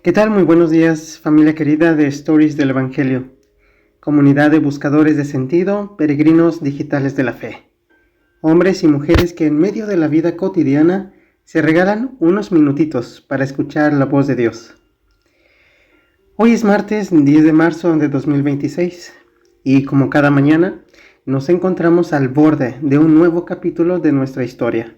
¿Qué tal? Muy buenos días, familia querida de Stories del Evangelio, comunidad de buscadores de sentido, peregrinos digitales de la fe, hombres y mujeres que en medio de la vida cotidiana se regalan unos minutitos para escuchar la voz de Dios. Hoy es martes 10 de marzo de 2026 y como cada mañana nos encontramos al borde de un nuevo capítulo de nuestra historia.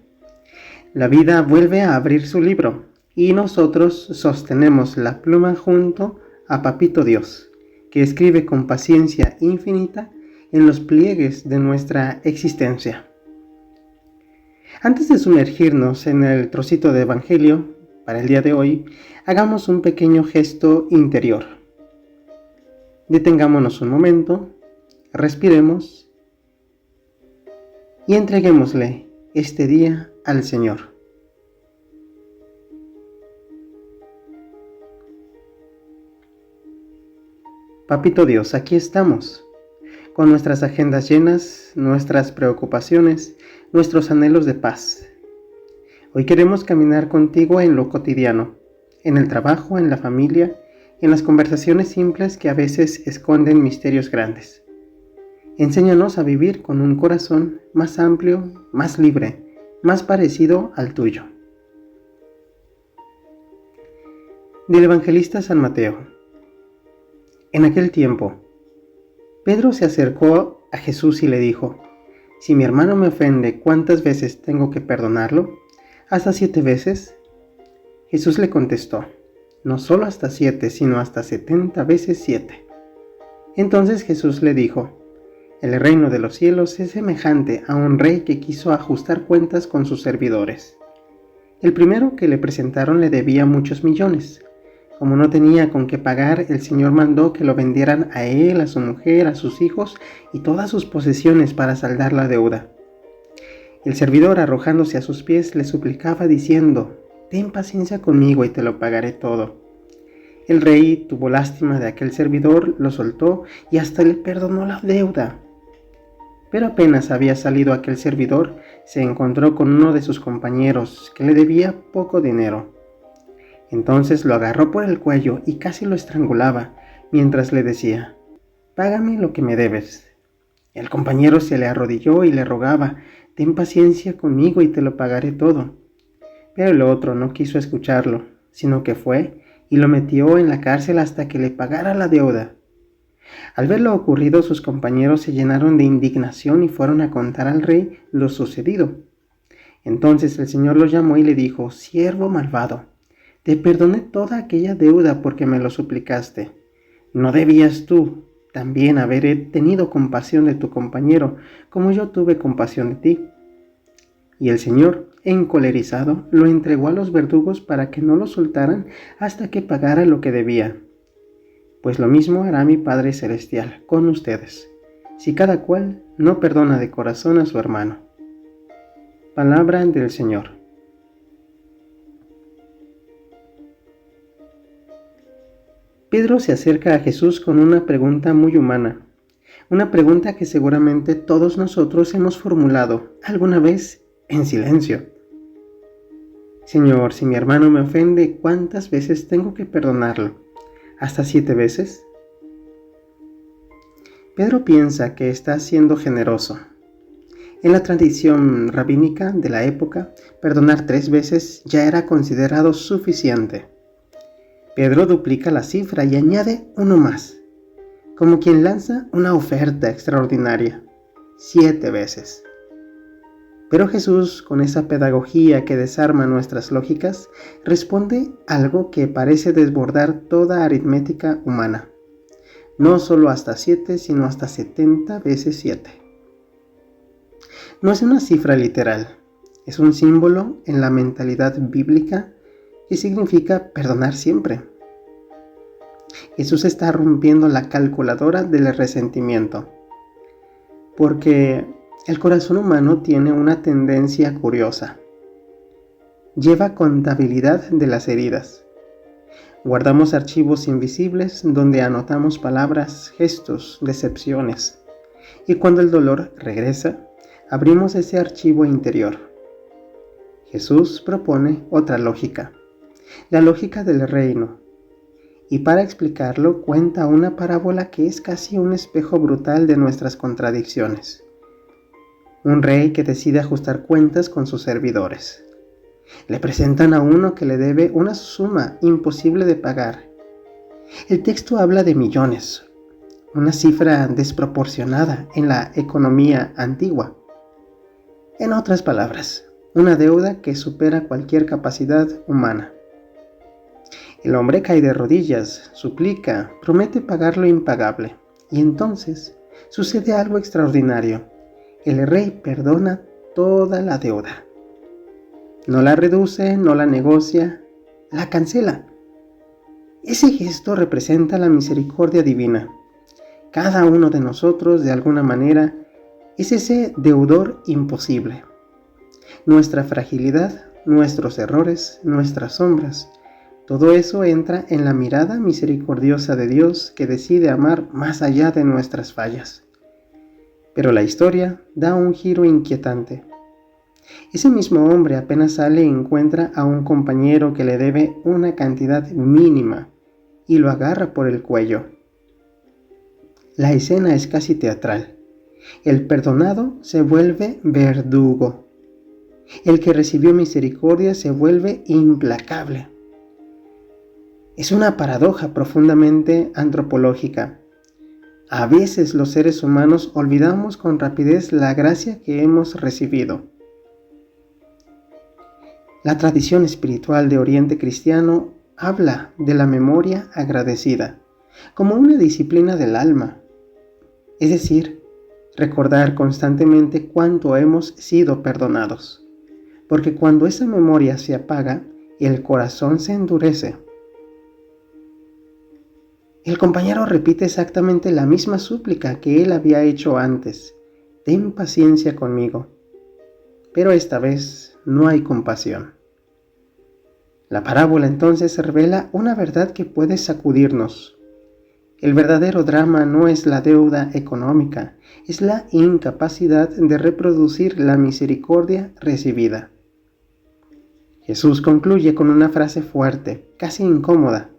La vida vuelve a abrir su libro y nosotros sostenemos la pluma junto a Papito Dios, que escribe con paciencia infinita en los pliegues de nuestra existencia. Antes de sumergirnos en el trocito de Evangelio, para el día de hoy, hagamos un pequeño gesto interior. Detengámonos un momento, respiremos y entreguémosle este día al Señor. Papito Dios, aquí estamos, con nuestras agendas llenas, nuestras preocupaciones, nuestros anhelos de paz. Hoy queremos caminar contigo en lo cotidiano, en el trabajo, en la familia, en las conversaciones simples que a veces esconden misterios grandes. Enséñanos a vivir con un corazón más amplio, más libre, más parecido al tuyo. Del evangelista San Mateo. En aquel tiempo, Pedro se acercó a Jesús y le dijo: «Si mi hermano me ofende, ¿cuántas veces tengo que perdonarlo? ¿Hasta 7 veces?» Jesús le contestó: «No solo hasta 7, sino hasta 70 veces 7». Entonces Jesús le dijo: «El reino de los cielos es semejante a un rey que quiso ajustar cuentas con sus servidores. El primero que le presentaron le debía muchos millones. Como no tenía con qué pagar, el Señor mandó que lo vendieran a él, a su mujer, a sus hijos y todas sus posesiones para saldar la deuda. El servidor, arrojándose a sus pies, le suplicaba diciendo: «Ten paciencia conmigo y te lo pagaré todo». El rey tuvo lástima de aquel servidor, lo soltó y hasta le perdonó la deuda. Pero apenas había salido aquel servidor, se encontró con uno de sus compañeros que le debía poco dinero. Entonces lo agarró por el cuello y casi lo estrangulaba, mientras le decía: «Págame lo que me debes». El compañero se le arrodilló y le rogaba: «Ten paciencia conmigo y te lo pagaré todo». Pero el otro no quiso escucharlo, sino que fue y lo metió en la cárcel hasta que le pagara la deuda. Al ver lo ocurrido, sus compañeros se llenaron de indignación y fueron a contar al rey lo sucedido. Entonces el Señor los llamó y le dijo: «Siervo malvado, te perdoné toda aquella deuda porque me lo suplicaste. ¿No debías tú también haber tenido compasión de tu compañero, como yo tuve compasión de ti?» Y el Señor, encolerizado, lo entregó a los verdugos para que no lo soltaran hasta que pagara lo que debía. Pues lo mismo hará mi Padre Celestial con ustedes, si cada cual no perdona de corazón a su hermano. Palabra del Señor. Pedro se acerca a Jesús con una pregunta muy humana, una pregunta que seguramente todos nosotros hemos formulado alguna vez en silencio. «Señor, si mi hermano me ofende, ¿cuántas veces tengo que perdonarlo? ¿Hasta 7 veces?» Pedro piensa que está siendo generoso. En la tradición rabínica de la época, perdonar 3 veces ya era considerado suficiente. Pedro duplica la cifra y añade uno más, como quien lanza una oferta extraordinaria: 7 veces. Pero Jesús, con esa pedagogía que desarma nuestras lógicas, responde algo que parece desbordar toda aritmética humana: no solo hasta 7, sino hasta 70 veces 7. No es una cifra literal, es un símbolo en la mentalidad bíblica que significa perdonar siempre. Jesús está rompiendo la calculadora del resentimiento, porque el corazón humano tiene una tendencia curiosa. Lleva contabilidad de las heridas. Guardamos archivos invisibles donde anotamos palabras, gestos, decepciones, y cuando el dolor regresa, abrimos ese archivo interior. Jesús propone otra lógica, la lógica del reino, y para explicarlo cuenta una parábola que es casi un espejo brutal de nuestras contradicciones. Un rey que decide ajustar cuentas con sus servidores. Le presentan a uno que le debe una suma imposible de pagar. El texto habla de millones, una cifra desproporcionada en la economía antigua. En otras palabras, una deuda que supera cualquier capacidad humana. El hombre cae de rodillas, suplica, promete pagar lo impagable, y entonces sucede algo extraordinario. El rey perdona toda la deuda. No la reduce, no la negocia, la cancela. Ese gesto representa la misericordia divina. Cada uno de nosotros, de alguna manera, es ese deudor imposible. Nuestra fragilidad, nuestros errores, nuestras sombras, todo eso entra en la mirada misericordiosa de Dios que decide amar más allá de nuestras fallas. Pero la historia da un giro inquietante. Ese mismo hombre apenas sale y encuentra a un compañero que le debe una cantidad mínima y lo agarra por el cuello. La escena es casi teatral. El perdonado se vuelve verdugo. El que recibió misericordia se vuelve implacable. Es una paradoja profundamente antropológica. A veces los seres humanos olvidamos con rapidez la gracia que hemos recibido. La tradición espiritual de Oriente Cristiano habla de la memoria agradecida como una disciplina del alma, es decir, recordar constantemente cuánto hemos sido perdonados, porque cuando esa memoria se apaga, el corazón se endurece. El compañero repite exactamente la misma súplica que él había hecho antes: ten paciencia conmigo. Pero esta vez no hay compasión. La parábola entonces revela una verdad que puede sacudirnos. El verdadero drama no es la deuda económica, es la incapacidad de reproducir la misericordia recibida. Jesús concluye con una frase fuerte, casi incómoda.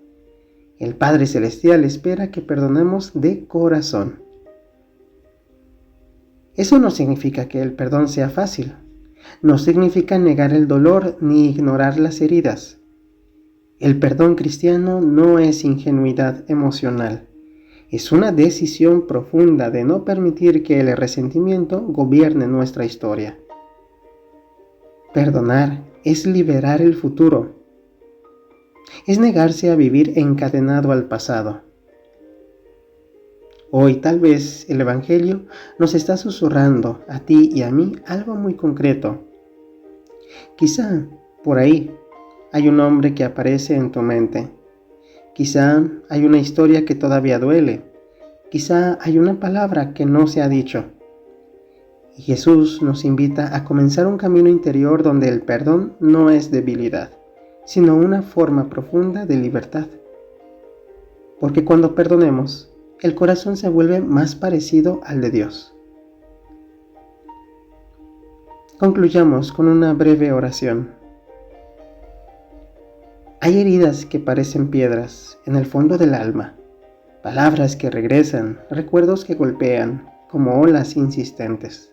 El Padre Celestial espera que perdonemos de corazón. Eso no significa que el perdón sea fácil. No significa negar el dolor ni ignorar las heridas. El perdón cristiano no es ingenuidad emocional. Es una decisión profunda de no permitir que el resentimiento gobierne nuestra historia. Perdonar es liberar el futuro. Es negarse a vivir encadenado al pasado. Hoy tal vez el Evangelio nos está susurrando a ti y a mí algo muy concreto. Quizá por ahí hay un hombre que aparece en tu mente. Quizá hay una historia que todavía duele. Quizá hay una palabra que no se ha dicho. Y Jesús nos invita a comenzar un camino interior donde el perdón no es debilidad, sino una forma profunda de libertad. Porque cuando perdonemos, el corazón se vuelve más parecido al de Dios. Concluyamos con una breve oración. Hay heridas que parecen piedras en el fondo del alma, palabras que regresan, recuerdos que golpean como olas insistentes.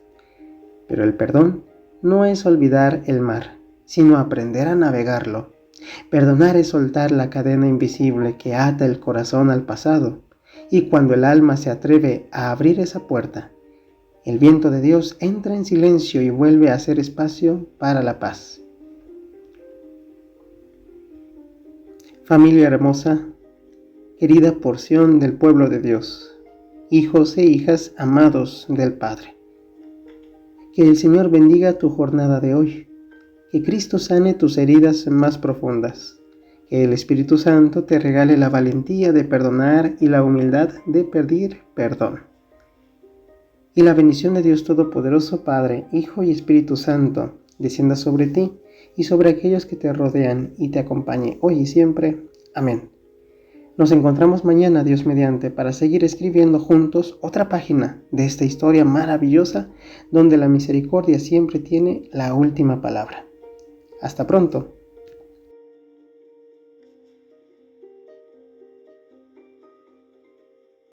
Pero el perdón no es olvidar el mar, sino aprender a navegarlo. Perdonar es soltar la cadena invisible que ata el corazón al pasado, y cuando el alma se atreve a abrir esa puerta, el viento de Dios entra en silencio y vuelve a hacer espacio para la paz. Familia hermosa, querida porción del pueblo de Dios, hijos e hijas amados del Padre, que el Señor bendiga tu jornada de hoy. Que Cristo sane tus heridas más profundas. Que el Espíritu Santo te regale la valentía de perdonar y la humildad de pedir perdón. Y la bendición de Dios Todopoderoso, Padre, Hijo y Espíritu Santo, descienda sobre ti y sobre aquellos que te rodean y te acompañe hoy y siempre. Amén. Nos encontramos mañana, Dios mediante, para seguir escribiendo juntos otra página de esta historia maravillosa donde la misericordia siempre tiene la última palabra. Hasta pronto.